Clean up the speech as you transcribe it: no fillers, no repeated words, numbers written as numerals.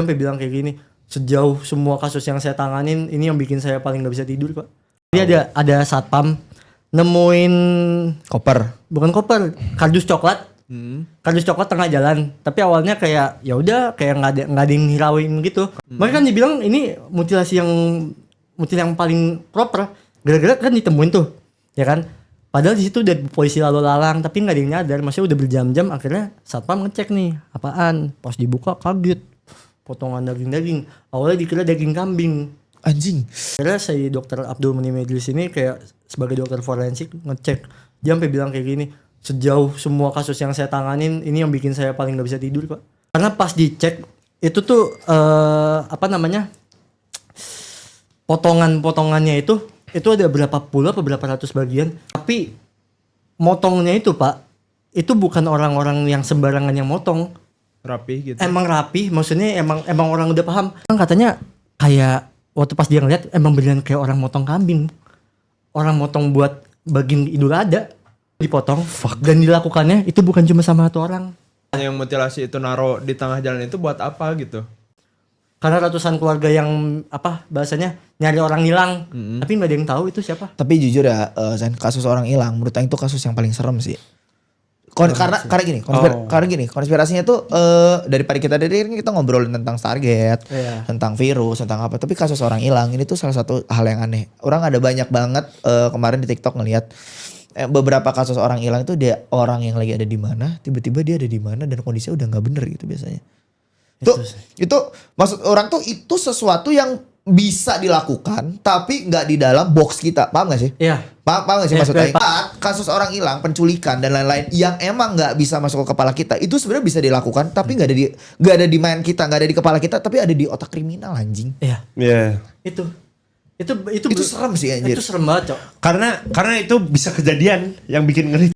Sampai bilang kayak gini, sejauh semua kasus yang saya tanganin, ini yang bikin saya paling nggak bisa tidur, Pak. Dia ada satpam nemuin bukan koper, kardus coklat. Kardus coklat tengah jalan, tapi awalnya kayak ya udah kayak nggak ada yang hirauin gitu. Mereka kan dibilang ini mutilasi yang paling proper, gara-gara kan ditemuin tuh, ya kan. Padahal di situ udah polisi lalu lalang, tapi nggak ada yang nyadar. Maksudnya udah berjam-jam, akhirnya satpam ngecek nih, apaan? Pas dibuka kaget, potongan daging. Awalnya dikira daging kambing. Anjing. Akhirnya si dokter Abdul Munim Idris ini kayak sebagai dokter forensik ngecek, dia sampai bilang kayak gini, sejauh semua kasus yang saya tanganin, ini yang bikin saya paling nggak bisa tidur, Pak. Karena pas dicek itu tuh potongannya itu ada berapa puluh apa berapa ratus bagian, tapi motongnya itu, Pak, itu bukan orang-orang yang sembarangan yang motong. Rapi gitu. Emang rapi, maksudnya emang orang udah paham. Kan katanya kayak waktu pas dia ngeliat emang beneran kayak orang motong kambing. Orang motong buat bagian Idul Adha dipotong. Dan dilakukannya itu bukan cuma sama satu orang. Yang mutilasi itu naruh di tengah jalan itu buat apa gitu? Karena ratusan keluarga yang bahasanya nyari orang hilang, tapi nggak ada yang tahu itu siapa. Tapi jujur ya, Sen, kasus orang hilang menurut Aing itu kasus yang paling serem sih. Karena gini, konspirasinya tuh daripada kita ngobrolin tentang Stargate, tentang virus, tentang apa, tapi kasus orang hilang ini tuh salah satu hal yang aneh. Orang ada banyak banget kemarin di TikTok ngelihat beberapa kasus orang hilang itu dia orang yang lagi ada di mana, tiba-tiba dia ada di mana dan kondisinya udah nggak bener gitu biasanya. Itu maksud orang tuh itu sesuatu yang bisa dilakukan tapi nggak di dalam box kita, paham gak sih? Iya. Paham gak sih maksudnya? Kasus orang hilang, penculikan dan lain-lain yang emang nggak bisa masuk ke kepala kita itu sebenarnya bisa dilakukan tapi nggak ada di mind kita, nggak ada di kepala kita, tapi ada di otak kriminal, anjing. Iya. Iya. Itu serem sih anjir. Itu serem banget, Cok. Karena itu bisa kejadian yang bikin ngeri.